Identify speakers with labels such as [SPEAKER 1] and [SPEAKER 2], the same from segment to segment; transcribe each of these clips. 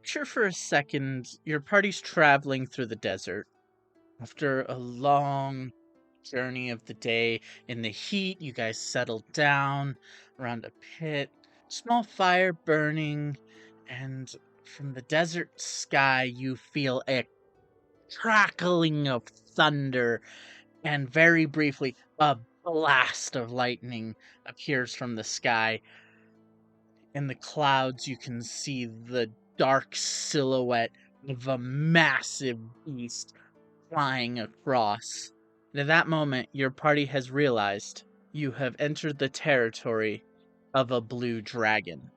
[SPEAKER 1] Picture for a second your party's traveling through the desert. After a long journey of the day in the heat, you guys settle down around a pit, small fire burning, and from the desert sky, you feel a crackling of thunder, and very briefly, a blast of lightning appears from the sky. In the clouds, you can see the dark silhouette of a massive beast flying across. And at that moment, your party has realized you have entered the territory of a blue dragon.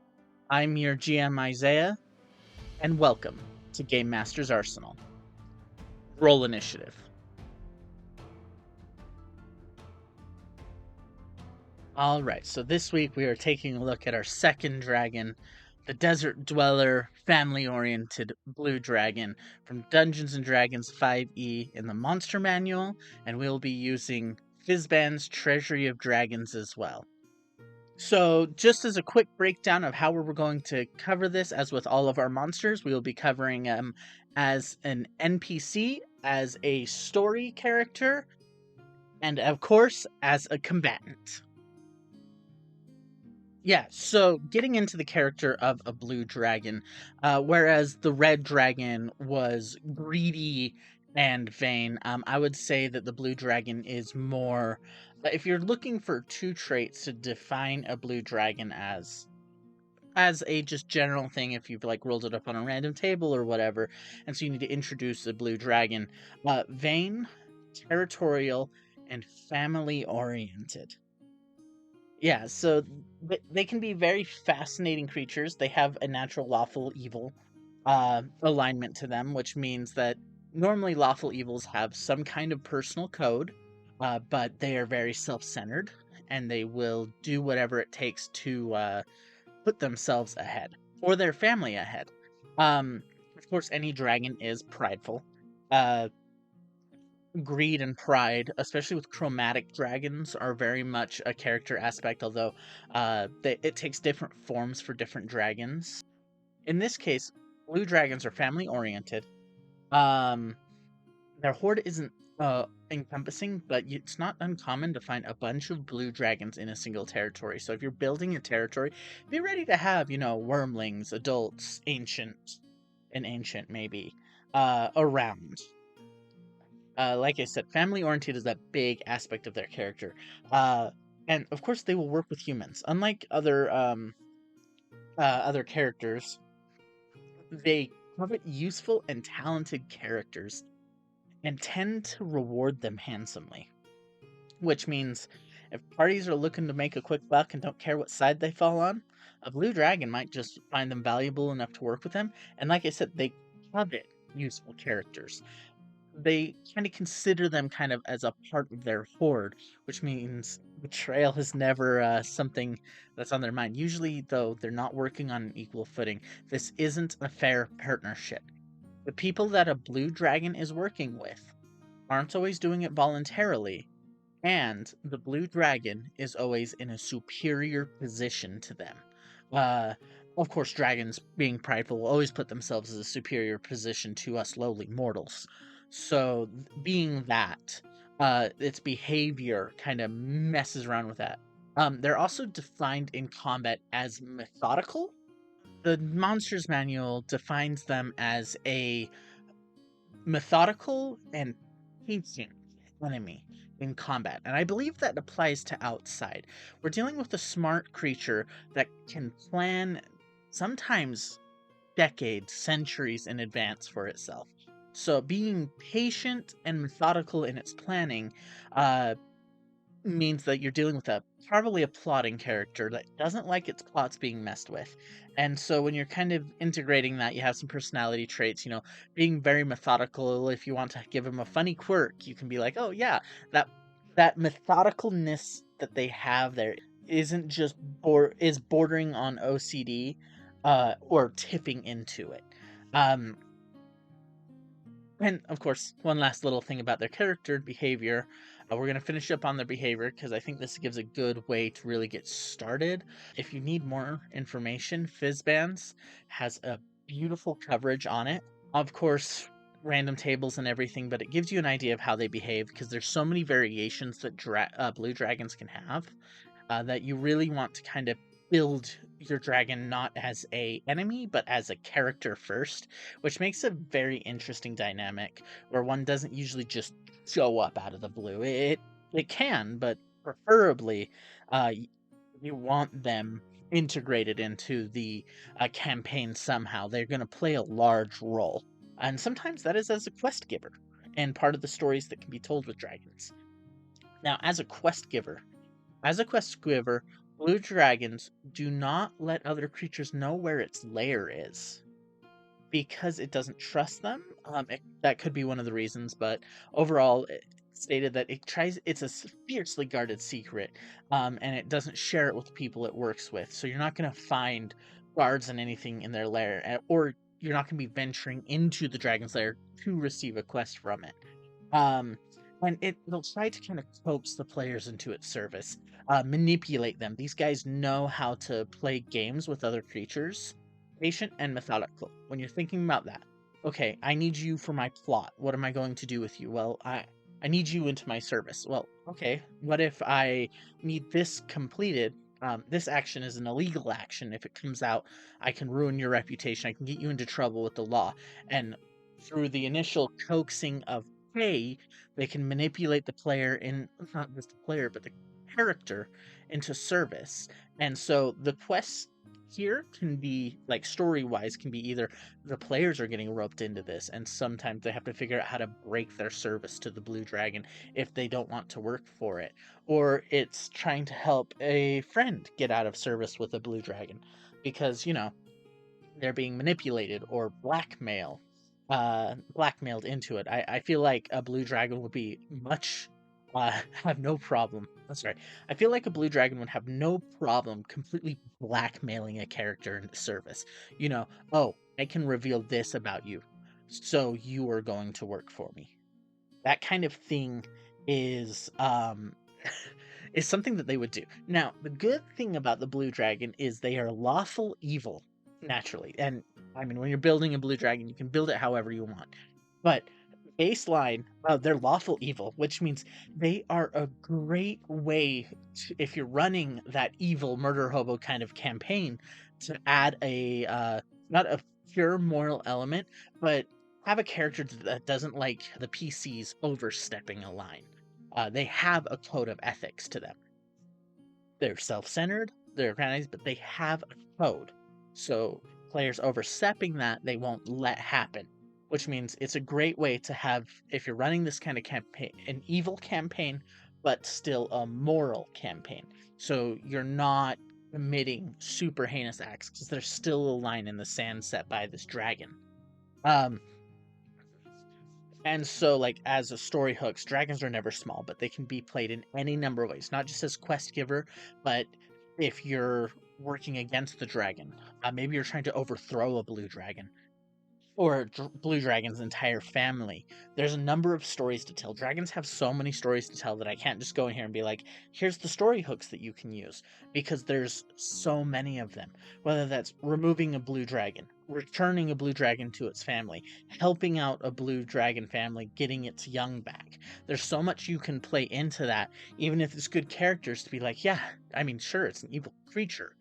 [SPEAKER 1] I'm your GM Isaiah, and welcome to Game Master's Arsenal. Roll initiative. Alright, so this week we are taking a look at our second dragon, the Desert Dweller, family-oriented blue dragon from Dungeons & Dragons 5e in the Monster Manual, and we'll be using Fizban's Treasury of Dragons as well. So, just as a quick breakdown of how we're going to cover this, as with all of our monsters, we will be covering as an NPC, as a story character, and of course, as a combatant. Yeah, so getting into the character of a blue dragon, whereas the red dragon was greedy and vain, I would say that the blue dragon is more. If you're looking for two traits to define a blue dragon as a just general thing, if you've like rolled it up on a random table or whatever, and so you need to introduce the blue dragon, vain, territorial, and family oriented. Yeah, so they can be very fascinating creatures. They have a natural lawful evil alignment to them, which means that normally lawful evils have some kind of personal code, but they are very self-centered, and they will do whatever it takes to put themselves ahead or their family ahead. Of course, any dragon is prideful. Uh, Greed and pride, especially with chromatic dragons, are very much a character aspect, although it takes different forms for different dragons. In this case, blue dragons are family oriented. Um, their horde isn't encompassing, but it's not uncommon to find a bunch of blue dragons in a single territory. So if you're building a territory, be ready to have, wormlings, adults, ancient maybe, around. Like I said, family oriented is that big aspect of their character. And of course, they will work with humans. Unlike other characters, they covet useful and talented characters and tend to reward them handsomely. Which means if parties are looking to make a quick buck and don't care what side they fall on, a blue dragon might just find them valuable enough to work with them. And like I said, they covet useful characters. They kind of consider them kind of as a part of their horde, which means betrayal is never something that's on their mind. Usually, though, they're not working on an equal footing. This isn't a fair partnership. The people that a blue dragon is working with aren't always doing it voluntarily, and the blue dragon is always in a superior position to them. Uh, of course, dragons, being prideful, will always put themselves as a superior position to us lowly mortals. So, being that, its behavior kind of messes around with that. They're also defined in combat as methodical. The Monsters Manual defines them as a methodical and patient enemy in combat, and I believe that applies to outside. We're dealing with a smart creature that can plan sometimes decades, centuries in advance for itself. So being patient and methodical in its planning uh, means that you're dealing with a probably a plotting character that doesn't like its plots being messed with. And so when you're kind of integrating that, you have some personality traits, being very methodical. If you want to give them a funny quirk, you can be like, "Oh yeah, that that methodicalness that they have there isn't just is bordering on OCD or tipping into it." Um and of course, one last little thing about their character behavior. We're going to finish up on their behavior because I think this gives a good way to really get started. If you need more information, Fizzbands has a beautiful coverage on it. Of course, random tables and everything, but it gives you an idea of how they behave because there's so many variations that blue dragons can have, that you really want to kind of build your dragon not as a enemy but as a character first, which makes a very interesting dynamic where one doesn't usually just show up out of the blue. It can, but preferably, you want them integrated into the campaign somehow. They're going to play a large role, and sometimes that is as a quest giver and part of the stories that can be told with dragons. Now, as a quest giver, blue dragons do not let other creatures know where its lair is because it doesn't trust them. That could be one of the reasons, but overall, it stated that it's a fiercely guarded secret, and it doesn't share it with the people it works with. So you're not going to find guards and anything in their lair, or you're not going to be venturing into the dragon's lair to receive a quest from it. Um, and it'll try to kind of coax the players into its service, manipulate them. These guys know how to play games with other creatures, patient and methodical. When you're thinking about that, okay, I need you for my plot. What am I going to do with you? Well, I need you into my service. Well, okay, what if I need this completed? This action is an illegal action. If it comes out, I can ruin your reputation. I can get you into trouble with the law. And through the initial coaxing of pay, they can manipulate the player in not just the player, but the character into service. And so the quests here can be like story wise can be either the players are getting roped into this and sometimes they have to figure out how to break their service to the blue dragon if they don't want to work for it, or it's trying to help a friend get out of service with a blue dragon because they're being manipulated or blackmailed into it. I feel like a blue dragon would be much have no problem. I'm sorry. I feel like a blue dragon would have no problem completely blackmailing a character into service. Oh, I can reveal this about you, so you are going to work for me. That kind of thing is is something that they would do. Now, the good thing about the blue dragon is they are lawful evil naturally. And I mean, when you're building a blue dragon, you can build it however you want. But baseline, they're lawful evil, which means they are a great way to, if you're running that evil murder hobo kind of campaign, to add a not a pure moral element, but have a character that doesn't like the PCs overstepping a line. They have a code of ethics to them. They're self-centered, they're organized, but they have a code. So players overstepping that they won't let happen. Which means it's a great way to have, if you're running this kind of campaign, an evil campaign, but still a moral campaign. So you're not committing super heinous acts because there's still a line in the sand set by this dragon. Um, and so, like, as a story hooks, dragons are never small, but they can be played in any number of ways, not just as quest giver, but if you're working against the dragon, maybe you're trying to overthrow a blue dragon or Blue Dragon's entire family. There's a number of stories to tell. Dragons have so many stories to tell that I can't just go in here and be like, here's the story hooks that you can use, because there's so many of them. Whether that's removing a blue dragon, returning a blue dragon to its family, helping out a blue dragon family, getting its young back. There's so much you can play into that, even if it's good characters to be like, yeah, I mean, sure, it's an evil creature,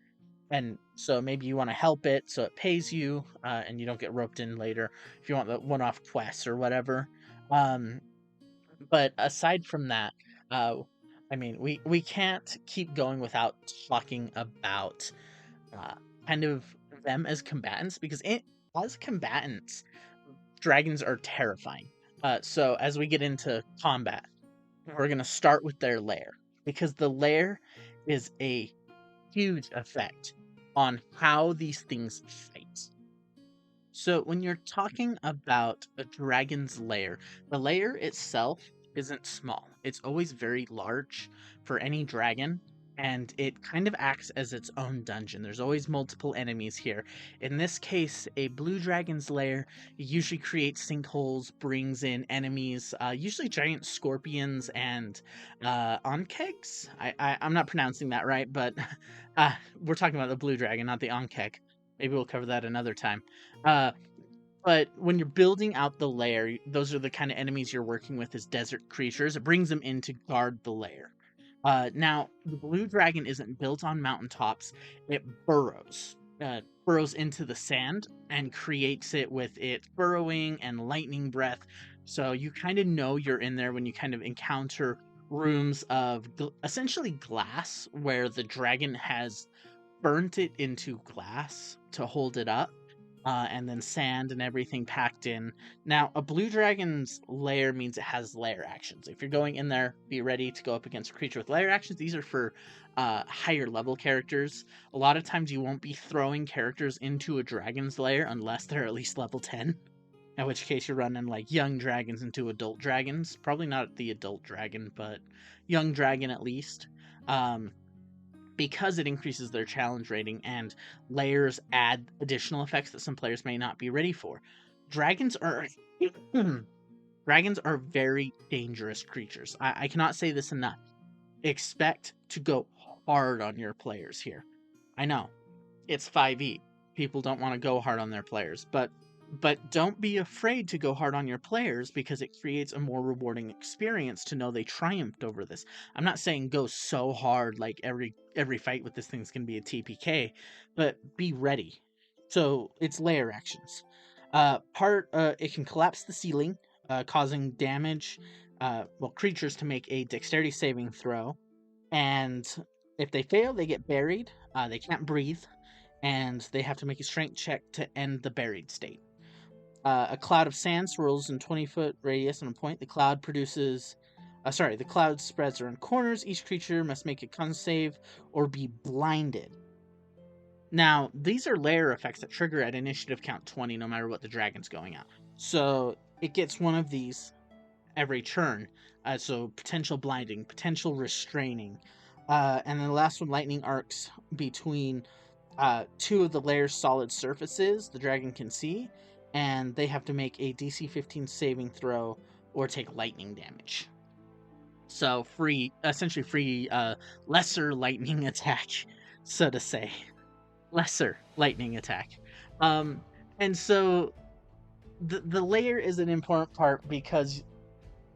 [SPEAKER 1] and so maybe you want to help it so it pays you, and you don't get roped in later if you want the one-off quests or whatever. um, but aside from that, uh, I mean, we can't keep going without talking about uh, kind of them as combatants, because as combatants, dragons are terrifying. So as we get into combat, we're going to start with their lair, because the lair is a huge effect on how these things fight. So, when you're talking about a dragon's lair, the lair itself isn't small. It's always very large for any dragon, and it kind of acts as its own dungeon. There's always multiple enemies here. In this case, a blue dragon's lair usually creates sinkholes, brings in enemies, usually giant scorpions and onkegs. I'm not pronouncing that right, but we're talking about the blue dragon, not the onkeg. Maybe we'll cover that another time. Uh, but when you're building out the lair, those are the kind of enemies you're working with as desert creatures. It brings them in to guard the lair. Now, the blue dragon isn't built on mountaintops. It burrows into the sand and creates it with its burrowing and lightning breath. So you kind of know you're in there when you kind of encounter rooms of essentially glass where the dragon has burnt it into glass to hold it up, and then sand and everything packed in. Now, a blue dragon's lair means it has lair actions. If you're going in there, be ready to go up against a creature with lair actions. These are for higher level characters. A lot of times you won't be throwing characters into a dragon's lair unless they're at least level 10. In which case you're running like young dragons into adult dragons. Probably not the adult dragon, but young dragon at least. Because it increases their challenge rating and layers add additional effects that some players may not be ready for. Dragons are dragons are very dangerous creatures. I cannot say this enough. Expect to go hard on your players here. I know it's 5e. People don't want to go hard on their players, but don't be afraid to go hard on your players because it creates a more rewarding experience to know they triumphed over this. I'm not saying go so hard like every fight with this thing's going to be a TPK, but be ready. So it's layer actions. It can collapse the ceiling, causing damage. Creatures to make a dexterity saving throw, and if they fail, they get buried. They can't breathe, and they have to make a strength check to end the buried state. A cloud of sand swirls in 20-foot radius on a point. The cloud spreads around corners. Each creature must make a con save or be blinded. Now, these are layer effects that trigger at initiative count 20, no matter what the dragon's going at. So it gets one of these every turn. So potential blinding, potential restraining. And then the last one, lightning arcs between two of the layer's solid surfaces the dragon can see, and they have to make a DC 15 saving throw or take lightning damage. So essentially free lesser lightning attack, so to say. Lesser lightning attack. And so the layer is an important part because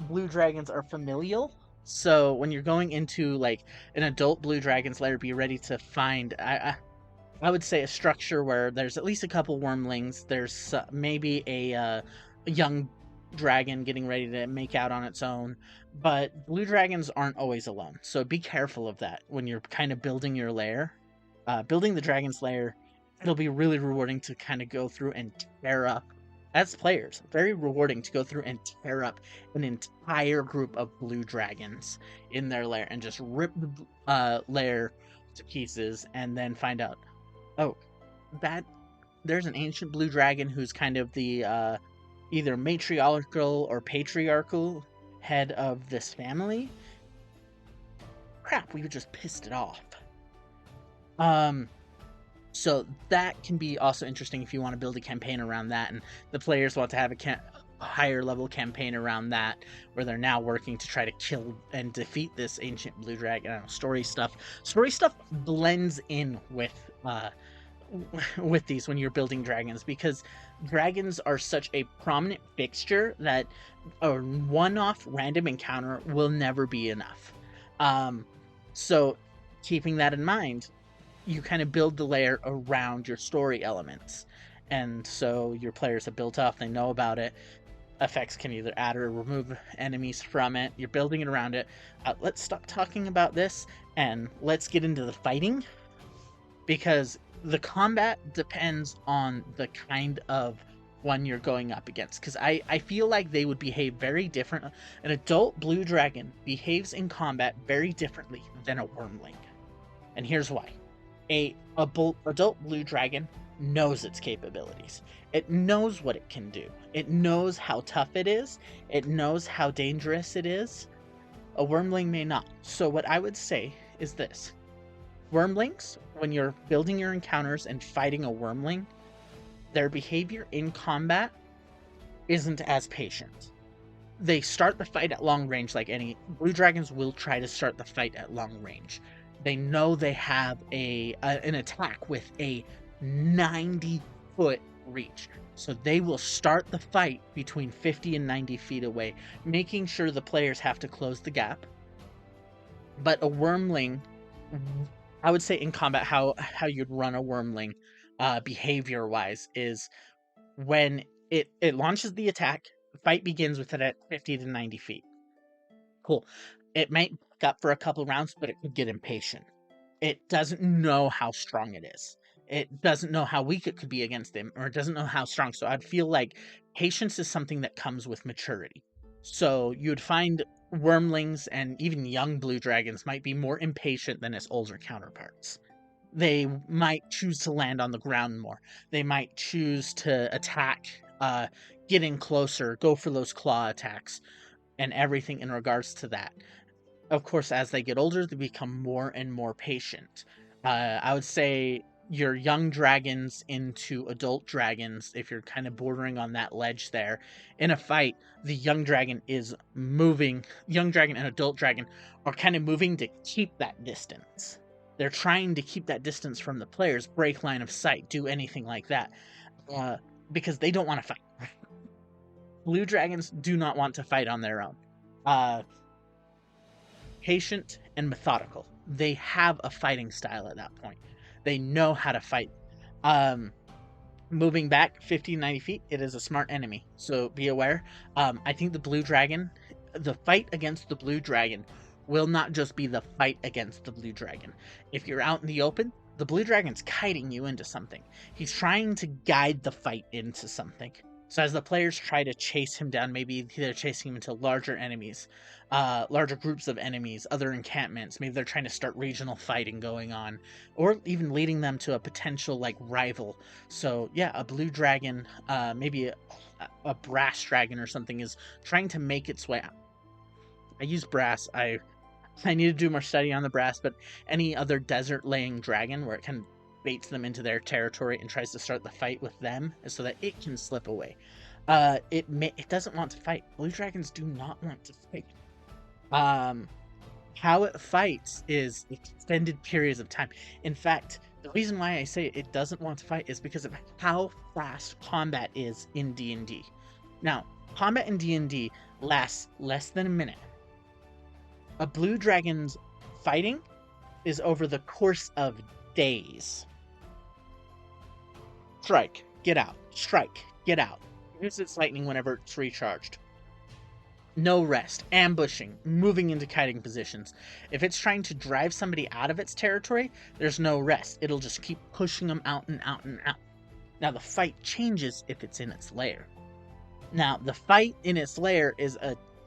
[SPEAKER 1] blue dragons are familial. So when you're going into like an adult blue dragon's lair, be ready to find I would say a structure where there's at least a couple wormlings. There's maybe a young dragon getting ready to make out on its own. But blue dragons aren't always alone, so be careful of that when you're kind of building your lair. Building the dragon's lair, it'll be really rewarding to kind of go through and tear up, as players, very rewarding to go through and tear up an entire group of blue dragons in their lair and just rip the lair to pieces, and then find out, oh, there's an ancient blue dragon who's kind of the either matriarchal or patriarchal head of this family. Crap, we just pissed it off. So that can be also interesting if you want to build a campaign around that, and the players want to have a higher level campaign around that, where they're now working to try to kill and defeat this ancient blue dragon. I don't know, story stuff blends in with these when you're building dragons, because dragons are such a prominent fixture that a one-off random encounter will never be enough. So keeping that in mind, you kind of build the layer around your story elements, and so your players have built up, they know about it. Effects can either add or remove enemies from it. You're building it around it. Let's stop talking about this and let's get into the fighting, because the combat depends on the kind of one you're going up against, because I feel like they would behave very different. An adult blue dragon behaves in combat very differently than a wormling, and here's why. A adult blue dragon knows its capabilities. It knows what it can do. It knows how tough it is. It knows how dangerous it is. A wormling may not. So what I would say is this. Wormlings, when you're building your encounters and fighting a wormling, their behavior in combat isn't as patient. They start the fight at long range like any... Blue dragons will try to start the fight at long range. They know they have an attack with a 90-foot reach. So they will start the fight between 50 and 90 feet away, making sure the players have to close the gap. But a wormling, I would say in combat, how you'd run a wormling, behavior wise, is when it launches the attack, the fight begins with it at 50 to 90 feet. Cool. It might back up for a couple rounds, but it could get impatient. It doesn't know how strong it is. It doesn't know how weak it could be against him, or it doesn't know how strong. So I'd feel like patience is something that comes with maturity. So you'd find wormlings and even young blue dragons might be more impatient than its older counterparts. They might choose to land on the ground more. They might choose to attack, get in closer, go for those claw attacks, and everything in regards to that. Of course, as they get older, they become more and more patient. I would say your young dragons into adult dragons, if you're kind of bordering on that ledge there, in a fight, the young dragon is moving. Young dragon and adult dragon are kind of moving to keep that distance. They're trying to keep that distance from the players, break line of sight, do anything like that, uh, because they don't want to fight. Blue dragons do not want to fight on their own. Uh, Patient and methodical. They have a fighting style at that point. They know how to fight. Um, Moving back 50 90 feet, it is a smart enemy, so be aware. I think the blue dragon, the fight against the blue dragon, will not just be the fight against the blue dragon. If you're out in the open, the blue dragon's kiting you into something. He's trying to guide the fight into something. So as the players try to chase him down, maybe they're chasing him into larger enemies, larger groups of enemies, other encampments. Maybe they're trying to start regional fighting going on, or even leading them to a potential like rival. So yeah, a blue dragon, maybe a brass dragon or something, is trying to make its way out. I use brass. I need to do more study on the brass, but any other desert laying dragon where it kind of baits them into their territory and tries to start the fight with them so that it can slip away. It doesn't want to fight. Blue dragons do not want to fight. Um, how it fights is extended periods of time. In fact, the reason why I say it doesn't want to fight is because of how fast combat is in D&D. Now, combat in D&D lasts less than a minute. A blue dragon's fighting is over the course of days. Strike, get out. Strike, get out. Use its lightning whenever it's recharged. No rest, ambushing, moving into kiting positions. If it's trying to drive somebody out of its territory, there's no rest. It'll just keep pushing them out and out and out. Now, the fight changes if it's in its lair. Now, the fight in its lair is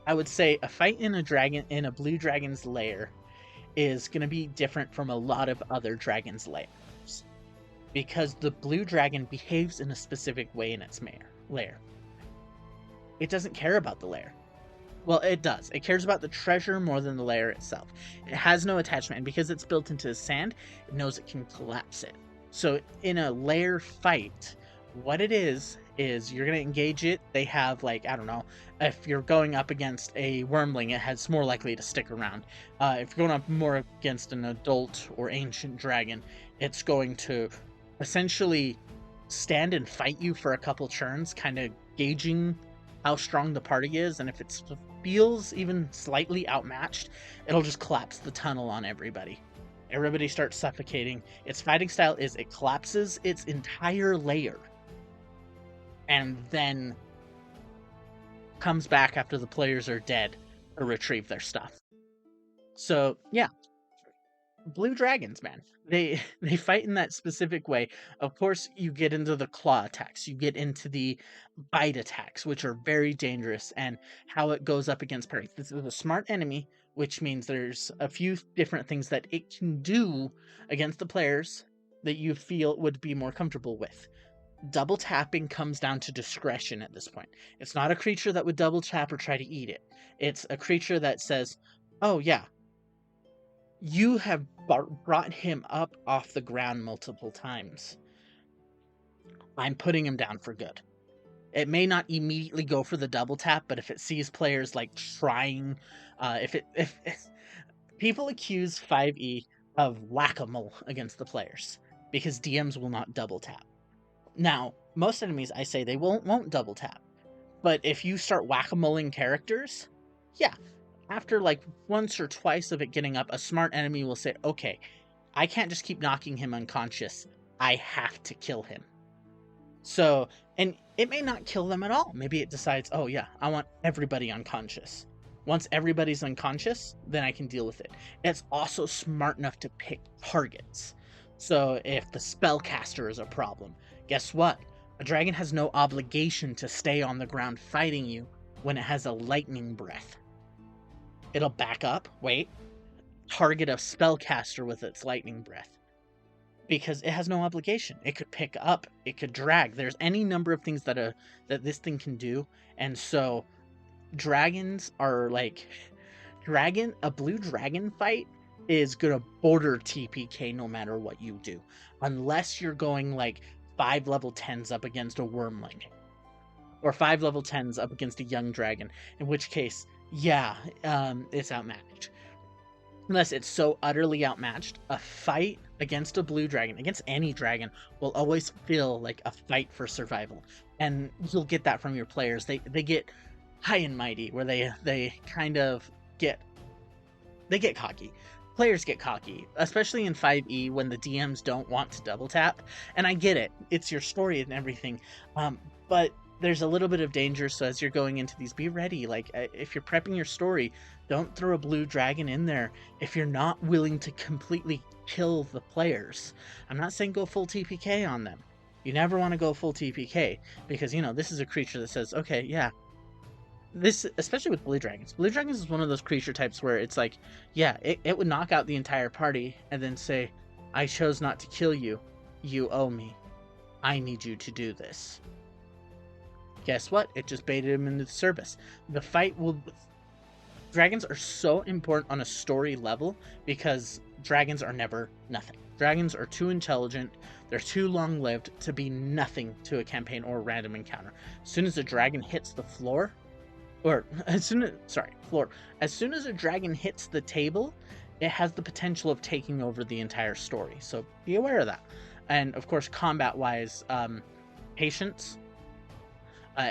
[SPEAKER 1] I would say a fight in a blue dragon's lair is going to be different from a lot of other dragons' lairs, because the blue dragon behaves in a specific way in its lair. It doesn't care about the lair. Well, it does. It cares about the treasure more than the lair itself. It has no attachment, and because it's built into the sand, it knows it can collapse it. So in a lair fight, what it is you're going to engage it. They have, like, I don't know, if you're going up against a wormling, it's more likely to stick around. If you're going up more against an adult or ancient dragon, it's going to essentially stand and fight you for a couple turns, kind of gauging how strong the party is, and if it feels even slightly outmatched, it'll just collapse the tunnel on everybody. Everybody starts suffocating. Its fighting style is it collapses its entire lair and then comes back after the players are dead to retrieve their stuff. So yeah, blue dragons, man, they fight in that specific way. Of course, you get into the claw attacks, you get into the bite attacks, which are very dangerous, and how it goes up against parries. This is a smart enemy, which means there's a few different things that it can do against the players that you feel would be more comfortable with. Double tapping comes down to discretion at this point. It's not a creature that would double tap or try to eat it. It's a creature that says, oh yeah, you have brought him up off the ground multiple times. I'm putting him down for good. It may not immediately go for the double tap, but if it sees players like trying, if people accuse 5e of whack-a-mole against the players. because DMs will not double tap. Now, most enemies, I say they won't double tap. But if you start whack-a-moling characters, yeah, after like once or twice of it getting up, a smart enemy will say, okay, I can't just keep knocking him unconscious. I have to kill him. So, and it may not kill them at all. Maybe it decides, oh yeah, I want everybody unconscious. Once everybody's unconscious, then I can deal with it. It's also smart enough to pick targets. So if the spellcaster is a problem, guess what? A dragon has no obligation to stay on the ground fighting you when it has a lightning breath. It'll back up, wait, target a spellcaster with its lightning breath. Because it has no obligation. It could pick up, it could drag. There's any number of things that this thing can do. And so dragons are like a blue dragon fight is gonna border TPK no matter what you do. Unless you're going like 5 level 10s up against a wormling. Or 5 level 10s up against a young dragon. In which case, yeah, it's outmatched. Unless it's so utterly outmatched, a fight against a blue dragon, against any dragon, will always feel like a fight for survival. And you'll get that from your players. They get high and mighty, where they kind of get cocky. Players get cocky, especially in 5e when the DMs don't want to double tap. And I get it. It's your story and everything. But there's a little bit of danger, so as you're going into these, be ready. Like, if you're prepping your story, don't throw a blue dragon in there if you're not willing to completely kill the players. I'm not saying go full TPK on them. You never want to go full TPK, because, you know, this is a creature that says, okay, yeah, this, especially with blue dragons. Blue dragons is one of those creature types where it's like, yeah, it would knock out the entire party and then say, I chose not to kill you. You owe me. I need you to do this. Guess what? It just baited him into the service. The fight will... Dragons are so important on a story level because dragons are never nothing. Dragons are too intelligent, they're too long-lived to be nothing to a campaign or a random encounter. As soon as a dragon hits the floor, as soon as a dragon hits the table, it has the potential of taking over the entire story. So be aware of that. And of course, combat-wise, patience.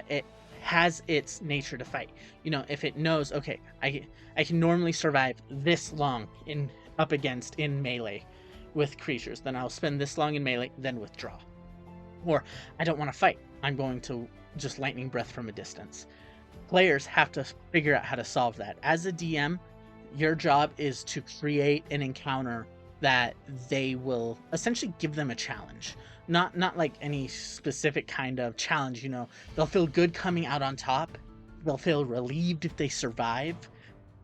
[SPEAKER 1] It has its nature to fight. You know, if it knows, okay, I can normally survive this long up against in melee with creatures, then I'll spend this long in melee, then withdraw. Or I don't want to fight. I'm going to just lightning breath from a distance. Players have to figure out how to solve that. As a DM, your job is to create an encounter that they will essentially give them a challenge. Not like any specific kind of challenge, you know. They'll feel good coming out on top. They'll feel relieved if they survive.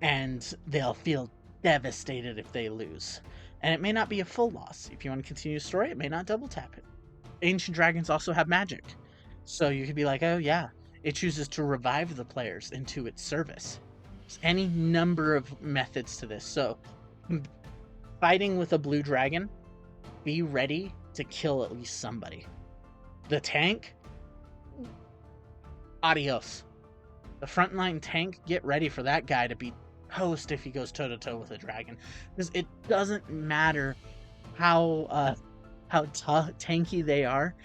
[SPEAKER 1] And they'll feel devastated if they lose. And it may not be a full loss. If you want to continue the story, it may not double tap it. Ancient dragons also have magic. So you could be like, oh yeah, it chooses to revive the players into its service. There's any number of methods to this. So fighting with a blue dragon, be ready to kill at least somebody. The tank, adios. The frontline tank, get ready for that guy to be toast if he goes toe-to-toe with a dragon. Because it doesn't matter how tanky they are.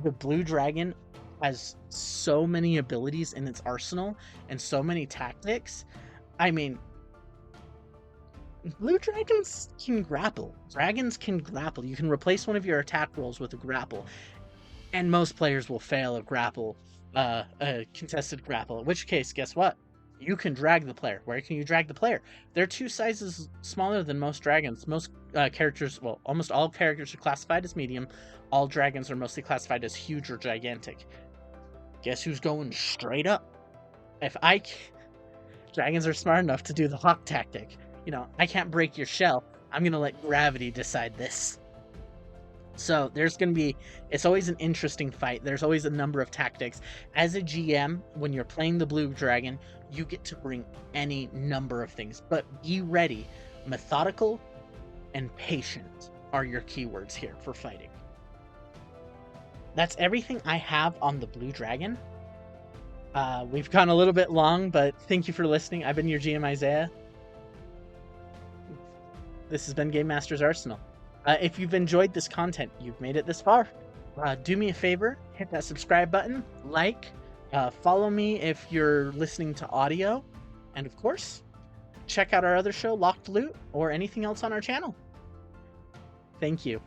[SPEAKER 1] The blue dragon has so many abilities in its arsenal and so many tactics. I mean, blue dragons can grapple. Dragons can grapple. You can replace one of your attack rolls with a grapple. And most players will fail a grapple, a contested grapple. In which case, guess what? You can drag the player. Where can you drag the player? They're 2 sizes smaller than most dragons. Most characters, well, almost all characters are classified as medium. All dragons are mostly classified as huge or gigantic. Guess who's going straight up? Dragons are smart enough to do the hawk tactic. You know, I can't break your shell. I'm going to let gravity decide this. So there's going to be, it's always an interesting fight. There's always a number of tactics. As a GM, when you're playing the blue dragon, you get to bring any number of things, but be ready. Methodical and patient are your keywords here for fighting. That's everything I have on the blue dragon. We've gone a little bit long, but thank you for listening. I've been your GM Isaiah. This has been Game Master's Arsenal. If you've enjoyed this content, you've made it this far, do me a favor, hit that subscribe button, like, follow me if you're listening to audio, and of course, check out our other show, Locked Loot, or anything else on our channel. Thank you.